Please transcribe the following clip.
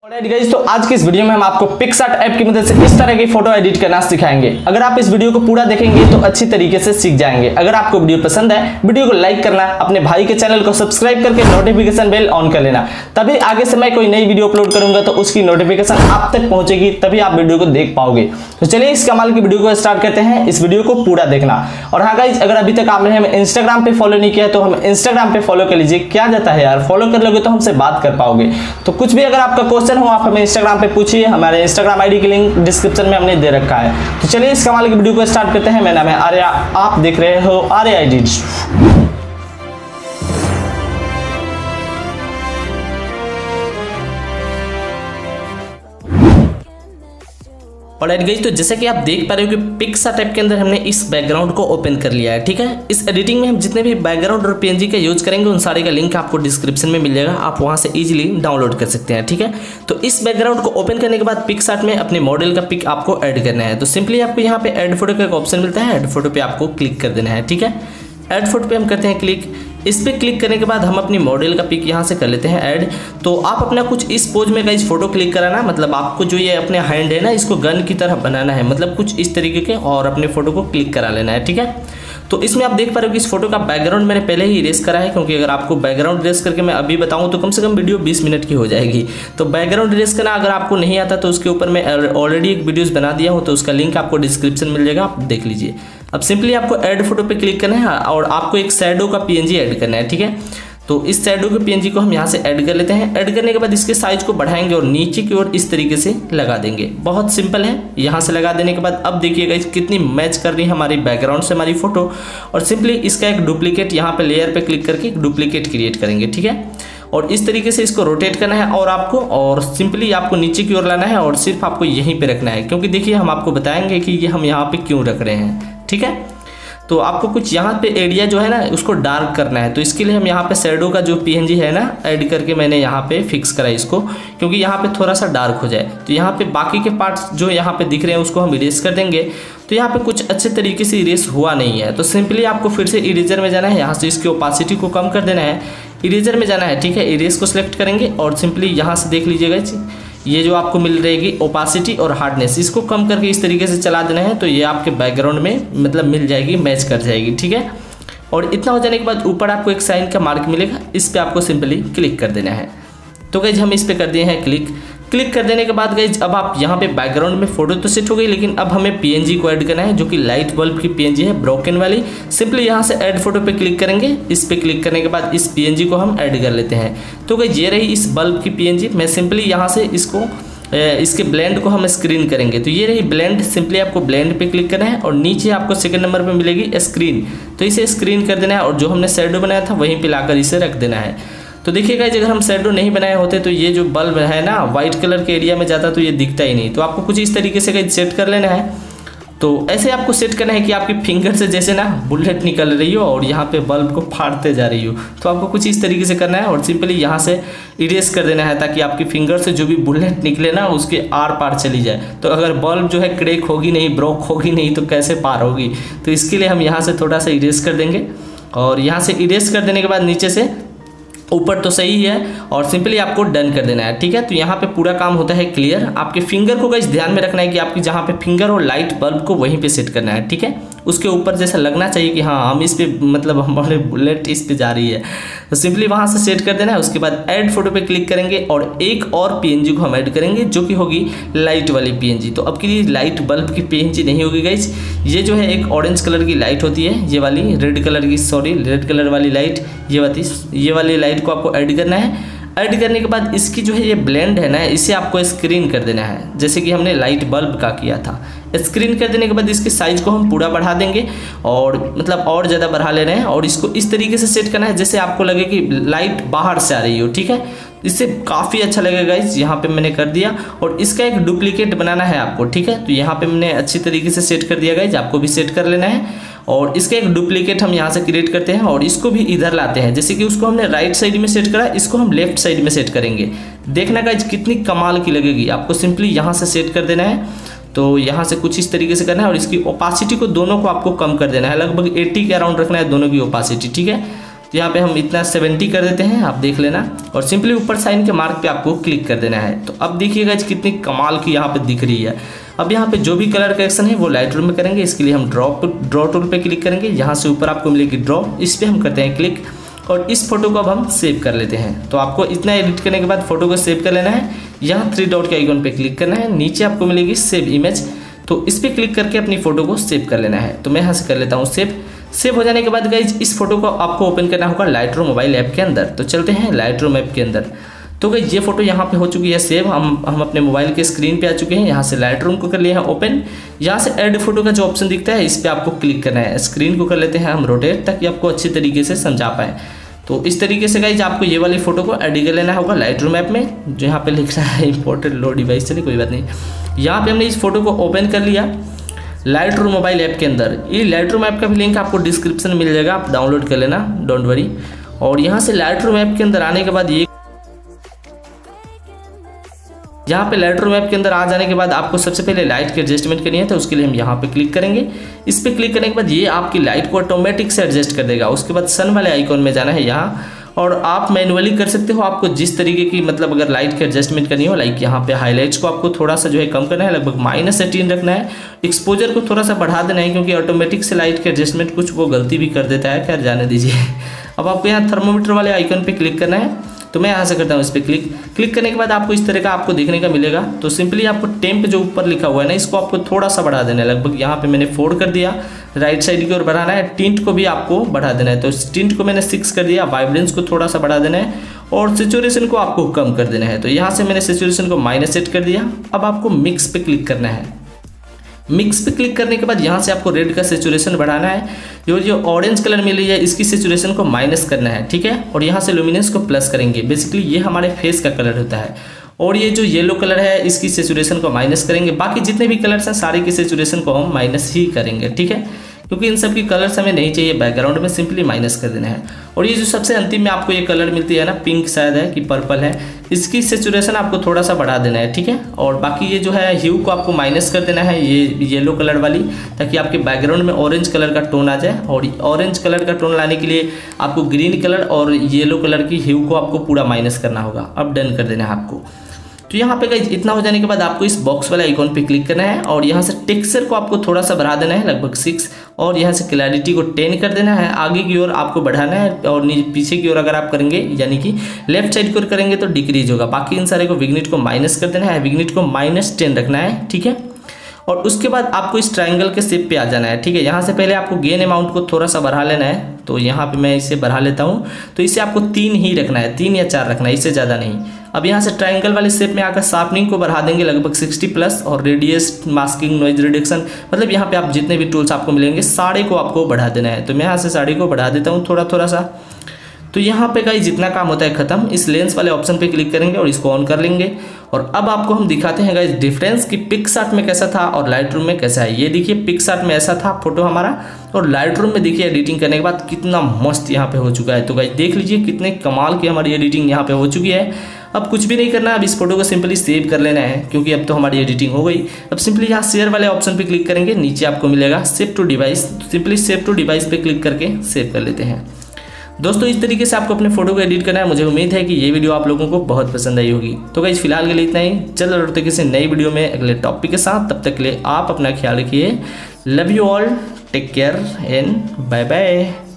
Alright guys, तो आज की इस वीडियो में हम आपको पिक्सार्ट ऐप की मदद से इस तरह की फोटो एडिट करना सिखाएंगे। अगर आप इस वीडियो को पूरा देखेंगे तो अच्छी तरीके से सीख जाएंगे। अगर आपको वीडियो पसंद है, वीडियो को लाइक करना, अपने भाई के चैनल को सब्सक्राइब करके नोटिफिकेशन बेल ऑन कर लेना, तभी आगे से मैं कोई नई वीडियो अपलोड करूंगा तो उसकी नोटिफिकेशन आप तक पहुंचेगी, तभी आप वीडियो को देख पाओगे। तो चलिए इस कमाल की वीडियो को स्टार्ट करते हैं। इस वीडियो को पूरा देखना। और हाँ गाइस, अगर अभी तक आपने हमें इंस्टाग्राम पे फॉलो नहीं किया तो हम इंस्टाग्राम पे फॉलो कर लीजिए। क्या जाता है यार, फॉलो कर लोगे तो हमसे बात कर पाओगे। तो कुछ भी अगर आपका क्वेश्चन हो आप हमें इंस्टाग्राम पे पूछिए। हमारे इंस्टाग्राम आईडी की लिंक डिस्क्रिप्शन में हमने दे रखा है। तो चलिए इस कमाल की वीडियो को स्टार्ट करते हैं। मेरा नाम है आर्या, आप देख रहे हो आर्या एडिट्स। ऑलराइट गाइस, तो जैसे कि आप देख पा रहे हो कि पिक्सार्ट ऐप के अंदर हमने इस बैकग्राउंड को ओपन कर लिया है। ठीक है, इस एडिटिंग में हम जितने भी बैकग्राउंड और पीएनजी का यूज करेंगे उन सारे का लिंक आपको डिस्क्रिप्शन में मिल जाएगा, आप वहां से इजीली डाउनलोड कर सकते हैं। ठीक है, तो इस बैकग्राउंड को ओपन करने के बाद पिक्सार्ट में अपने मॉडल का पिक आपको ऐड करना है। तो सिंपली आपको यहाँ पे ऐड फोटो का एक ऑप्शन मिलता है, ऐड फोटो पे आपको क्लिक कर देना है। ठीक है, ऐड फोटो पे हम करते हैं क्लिक। इस पे क्लिक करने के बाद हम अपनी मॉडल का पिक यहाँ से कर लेते हैं ऐड। तो आप अपना कुछ इस पोज में गाइस फोटो क्लिक कराना, मतलब आपको जो ये अपने हैंड है ना इसको गन की तरह बनाना है, मतलब कुछ इस तरीके के, और अपने फोटो को क्लिक करा लेना है। ठीक है, तो इसमें आप देख पा रहे हो कि इस फोटो का बैकग्राउंड मैंने पहले ही इरेज करा है, क्योंकि अगर आपको बैकग्राउंड इरेज करके मैं अभी बताऊं तो कम से कम वीडियो 20 मिनट की हो जाएगी। तो बैकग्राउंड इरेज करना अगर आपको नहीं आता तो उसके ऊपर मैं ऑलरेडी एक वीडियोस बना दिया हूं, तो उसका लिंक आपको डिस्क्रिप्शन मिल जाएगा, आप देख लीजिए। अब सिंपली आपको ऐड फोटो पे क्लिक करना है और आपको एक शैडो का पीएनजी ऐड करना है। ठीक है, तो इस शैडो के पीएनजी को हम यहाँ से ऐड कर लेते हैं। ऐड करने के बाद इसके साइज को बढ़ाएंगे और नीचे की ओर इस तरीके से लगा देंगे। बहुत सिंपल है। यहाँ से लगा देने के बाद अब देखिएगा कितनी मैच कर रही है हमारी बैकग्राउंड से हमारी फोटो। और सिंपली इसका एक डुप्लीकेट यहाँ पे लेयर पे क्लिक करके एक डुप्लीकेट क्रिएट करेंगे। ठीक है, और इस तरीके से इसको रोटेट करना है और आपको, और सिंपली आपको नीचे की ओर लाना है और सिर्फ आपको यहीं पे रखना है, क्योंकि देखिए हम आपको बताएंगे कि ये हम यहाँ पे क्यों रख रहे हैं। ठीक है, तो आपको कुछ यहाँ पे एरिया जो है ना उसको डार्क करना है। तो इसके लिए हम यहाँ पे शैडो का जो पीएनजी है ना ऐड करके मैंने यहाँ पे फिक्स करा इसको, क्योंकि यहाँ पे थोड़ा सा डार्क हो जाए। तो यहाँ पे बाकी के पार्ट्स जो यहाँ पे दिख रहे हैं उसको हम इरेज कर देंगे। तो यहाँ पे कुछ अच्छे तरीके से इरेज हुआ नहीं है, तो सिंपली आपको फिर से इरेजर में जाना है, यहाँ से इसकी ओपासिटी को कम कर देना है, इरेजर में जाना है। ठीक है, इरेज को सिलेक्ट करेंगे और सिंपली यहाँ से देख लीजिएगा ये जो आपको मिल रहेगी ओपासिटी और हार्डनेस, इसको कम करके इस तरीके से चला देना है। तो ये आपके बैकग्राउंड में मतलब मिल जाएगी, मैच कर जाएगी। ठीक है, और इतना हो जाने के बाद ऊपर आपको एक साइन का मार्क मिलेगा, इस पर आपको सिंपली क्लिक कर देना है। तो गाइज हम इस पर कर दिए हैं क्लिक। क्लिक कर देने के बाद गाइज अब आप यहाँ पे बैकग्राउंड में फोटो तो सेट हो गई, लेकिन अब हमें पीएनजी को ऐड करना है, जो कि लाइट बल्ब की पीएनजी है, ब्रोकन वाली। सिंपली यहाँ से ऐड फोटो पे क्लिक करेंगे। इस पे क्लिक करने के बाद इस पीएनजी को हम ऐड कर लेते हैं। तो गाइज ये रही इस बल्ब की पीएनजी। मैं सिंपली यहाँ से इसके ब्लेंड को हम स्क्रीन करेंगे। तो ये रही ब्लेंड, सिंपली आपको ब्लेंड पे क्लिक करना है और नीचे आपको सेकंड नंबर पे मिलेगी स्क्रीन, तो इसे स्क्रीन कर देना है और जो हमने शैडो बनाया था वहीं पे लाकर इसे रख देना है। तो देखिएगा अगर हम शैडो नहीं बनाए होते तो ये जो बल्ब है ना व्हाइट कलर के एरिया में जाता तो ये दिखता ही नहीं। तो आपको कुछ इस तरीके से सेट कर लेना है। तो ऐसे आपको सेट करना है कि आपकी फिंगर से जैसे ना बुलेट निकल रही हो और यहाँ पे बल्ब को फाड़ते जा रही हो। तो आपको कुछ इस तरीके से करना है और सिंपली यहाँ से इरेज कर देना है, ताकि आपकी फिंगर से जो भी बुलेट निकले ना उसके आर पार चली जाए। तो अगर बल्ब जो है क्रैक होगी नहीं, ब्रोक होगी नहीं, तो कैसे पार होगी। तो इसके लिए हम यहाँ से थोड़ा सा इरेज कर देंगे और यहाँ से इरेज कर देने के बाद नीचे से ऊपर तो सही है और सिंपली आपको डन कर देना है। ठीक है, तो यहाँ पे पूरा काम होता है क्लियर। आपके फिंगर को गाइस ध्यान में रखना है कि आपकी जहाँ पे फिंगर और लाइट बल्ब को वहीं पे सेट करना है। ठीक है, उसके ऊपर जैसा लगना चाहिए कि हाँ हम इस पे मतलब हमारे बुलेट इस पे जा रही है। तो सिंपली वहाँ से सेट कर देना है। उसके बाद ऐड फोटो पे क्लिक करेंगे और एक और पीएनजी को हम ऐड करेंगे, जो कि होगी लाइट वाली पीएनजी। तो अब की लाइट बल्ब की पीएनजी नहीं होगी गाइस, ये जो है एक ऑरेंज कलर की लाइट होती है, ये वाली रेड कलर वाली लाइट, ये वाली लाइट को आपको ऐड करना है। ऐड करने के बाद इसकी जो है ये ब्लेंड है ना, इसे आपको स्क्रीन कर देना है, जैसे कि हमने लाइट बल्ब का किया था। स्क्रीन कर देने के बाद इसके साइज को हम पूरा बढ़ा देंगे और मतलब और ज़्यादा बढ़ा ले रहे हैं और इसको इस तरीके से सेट करना है जैसे आपको लगे कि लाइट बाहर से आ रही हो। ठीक है, इससे काफ़ी अच्छा लगेगा गाइस। यहाँ पे मैंने कर दिया और इसका एक डुप्लीकेट बनाना है आपको। ठीक है, तो यहाँ पे मैंने अच्छी तरीके से सेट कर दिया गाइस, आपको भी सेट कर लेना है। और इसका एक डुप्लीकेट हम यहाँ से क्रिएट करते हैं और इसको भी इधर लाते हैं, जैसे कि उसको हमने राइट साइड में सेट करा, इसको हम लेफ्ट साइड में सेट करेंगे। देखना गाइस कितनी कमाल की लगेगी। आपको सिंपली यहाँ से सेट कर देना है। तो यहाँ से कुछ इस तरीके से करना है और इसकी ओपासिटी को दोनों को आपको कम कर देना है, लगभग 80 के अराउंड रखना है दोनों की ओपासिटी। ठीक है, तो यहाँ पे हम इतना 70 कर देते हैं, आप देख लेना। और सिंपली ऊपर साइन के मार्क पे आपको क्लिक कर देना है। तो अब देखिएगा कितनी कमाल की यहाँ पे दिख रही है। अब यहाँ पे जो भी कलर करेक्शन है वो लाइटरूम में करेंगे। इसके लिए हम ड्रॉ टूल पे क्लिक करेंगे। यहाँ से ऊपर आपको मिलेगी ड्रॉ, इस पर हम करते हैं क्लिक और इस फोटो को अब हम सेव कर लेते हैं। तो आपको इतना एडिट करने के बाद फोटो को सेव कर लेना है। यहाँ 3 डॉट के आइकॉन पे क्लिक करना है, नीचे आपको मिलेगी सेव इमेज, तो इस पर क्लिक करके अपनी फोटो को सेव कर लेना है। तो मैं यहाँ से कर लेता हूँ सेव। सेव हो जाने के बाद गाइज इस फोटो को आपको ओपन करना होगा लाइटरूम मोबाइल ऐप के अंदर। तो चलते हैं लाइटरूम ऐप के अंदर। तो गाइज ये फोटो यहाँ पे हो चुकी है सेव, हम अपने मोबाइल के स्क्रीन पे आ चुके हैं। यहाँ से लाइटरूम को कर लिया है ओपन। यहाँ से ऐड फोटो का जो ऑप्शन दिखता है इस पर आपको क्लिक करना है। स्क्रीन को कर लेते हैं हम रोटेट, ताकि आपको अच्छी तरीके से समझा पाए। तो इस तरीके से गाइज आपको ये वाली फोटो को एडिट कर लेना होगा लाइटरूम ऐप में, जो यहाँ पे लिख रहा है इंपोर्टेड लो डिवाइस। चलिए कोई बात नहीं, यहाँ पे हमने इस फोटो को ओपन कर लिया लाइटरूम मोबाइल ऐप के अंदर। ये लाइटरूम ऐप का भी लिंक आपको डिस्क्रिप्शन में मिल जाएगा, आप डाउनलोड कर लेना, डोंट वरी। और यहाँ से लाइटरूम ऐप के अंदर आने के बाद ये यहाँ पे लाइटरूम ऐप के अंदर आ जाने के बाद आपको सबसे पहले लाइट की एडजस्टमेंट करनी है। तो उसके लिए हम यहाँ पे क्लिक करेंगे। इस पे क्लिक करने के बाद ये आपकी लाइट को ऑटोमेटिक से एडजस्ट कर देगा। उसके बाद सन वाले आइकॉन में जाना है यहाँ, और आप मैनुअली कर सकते हो। आपको जिस तरीके की मतलब अगर लाइट की एडजस्टमेंट करनी हो, लाइक यहाँ पे हाईलाइट्स को आपको थोड़ा सा जो है कम करना है, लगभग -18 रखना है। एक्सपोजर को थोड़ा सा बढ़ा देना है, क्योंकि ऑटोमेटिक से लाइट की एडजस्टमेंट कुछ वो गलती भी कर देता है, खैर जाने दीजिए। अब आपको यहाँ थर्मोमीटर वाले आइकन पे क्लिक करना है। तो मैं यहाँ से करता हूँ इस पर क्लिक करने के बाद आपको इस तरह का आपको देखने का मिलेगा। तो सिंपली आपको टेम्प जो ऊपर लिखा हुआ है ना, इसको आपको थोड़ा सा बढ़ा देना है। लगभग यहाँ पे मैंने 4 कर दिया, राइट साइड की ओर बढ़ाना है। टिंट को भी आपको बढ़ा देना है। तो टिंट को मैंने 6 कर दिया, वाइब्रेंस को थोड़ा सा बढ़ा देना है और सैचुरेशन को आपको कम कर देना है। तो यहाँ से मैंने सैचुरेशन को माइनस सेट कर दिया। अब आपको मिक्स पे क्लिक करना है। मिक्स पे क्लिक करने के बाद यहाँ से आपको रेड का सैचुरेशन बढ़ाना है। जो ऑरेंज कलर मिल रही है इसकी सैचुरेशन को माइनस करना है, ठीक है। और यहाँ से लुमिनेंस को प्लस करेंगे। बेसिकली ये हमारे फेस का कलर होता है। और ये जो येलो कलर है इसकी सैचुरेशन को माइनस करेंगे। बाकी जितने भी कलर्स हैं सारे की सैचुरेशन को हम माइनस ही करेंगे, ठीक है, क्योंकि इन सब की कलर्स हमें नहीं चाहिए बैकग्राउंड में, सिंपली माइनस कर देना है। और ये जो सबसे अंतिम में आपको ये कलर मिलती है ना, पिंक शायद है कि पर्पल है, इसकी सैचुरेशन आपको थोड़ा सा बढ़ा देना है, ठीक है। और बाकी ये जो है ह्यू को आपको माइनस कर देना है, ये येलो कलर वाली, ताकि आपके बैकग्राउंड में ऑरेंज कलर का टोन आ जाए। और ऑरेंज कलर का टोन लाने के लिए आपको ग्रीन कलर और येलो कलर की ह्यू को आपको पूरा माइनस करना होगा। अब डन कर देना है आपको। तो यहाँ पे गाइस इतना हो जाने के बाद आपको इस बॉक्स वाले आइकॉन पे क्लिक करना है और यहाँ से टेक्सचर को आपको थोड़ा सा बढ़ा देना है, लगभग 6, और यहाँ से क्लैरिटी को 10 कर देना है। आगे की ओर आपको बढ़ाना है और पीछे की ओर अगर आप करेंगे यानी कि लेफ्ट साइड की ओर करेंगे तो डिक्रीज होगा। बाकी इन सारे को विग्निट को माइनस कर देना है, विग्निट को -10 रखना है, ठीक है। और उसके बाद आपको इस ट्रायंगल के शेप पे आ जाना है, ठीक है। यहाँ से पहले आपको गेन अमाउंट को थोड़ा सा बढ़ा लेना है। तो यहाँ पे मैं इसे बढ़ा लेता हूँ। तो इसे आपको 3 ही रखना है, 3 या 4 रखना है, इससे ज़्यादा नहीं। अब यहाँ से ट्रायंगल वाले शेप में आकर शार्पनिंग को बढ़ा देंगे लगभग 60+, और रेडियस, मास्किंग, नॉइज रिडक्शन, मतलब यहाँ पे आप जितने भी टूल्स आपको मिलेंगे सारे को आपको बढ़ा देना है। तो मैं यहाँ से सारे को बढ़ा देता हूँ थोड़ा सा। तो यहाँ पे गाइस जितना काम होता है खत्म। इस लेंस वाले ऑप्शन पे क्लिक करेंगे और इसको ऑन कर लेंगे। और अब आपको हम दिखाते हैं गाइस डिफरेंस कि पिक्सार्ट में कैसा था और लाइटरूम में कैसा है। ये देखिए पिक्सार्ट में ऐसा था फोटो हमारा, और लाइटरूम में देखिए एडिटिंग करने के बाद कितना मस्त यहाँ पे हो चुका है। तो गाइस देख लीजिए कितने कमाल की हमारी एडिटिंग यहाँ पे हो चुकी है। अब कुछ भी नहीं करना, अब इस फोटो को सिंपली सेव कर लेना है, क्योंकि अब तो हमारी एडिटिंग हो गई। अब सिंपली यहाँ शेयर वाले ऑप्शन पे क्लिक करेंगे, नीचे आपको मिलेगा save to device. Simply save to device पे क्लिक करके सेव कर लेते हैं। दोस्तों इस तरीके से आपको अपने फोटो को एडिट करना है। मुझे उम्मीद है कि ये वीडियो आप लोगों को बहुत पसंद आई होगी। तो गाइस फिलहाल के लिए इतना ही। चल रहे थे किसी नई वीडियो में अगले टॉपिक के साथ। तब तक के लिए आप अपना ख्याल रखिए। Love you all, take care and bye bye.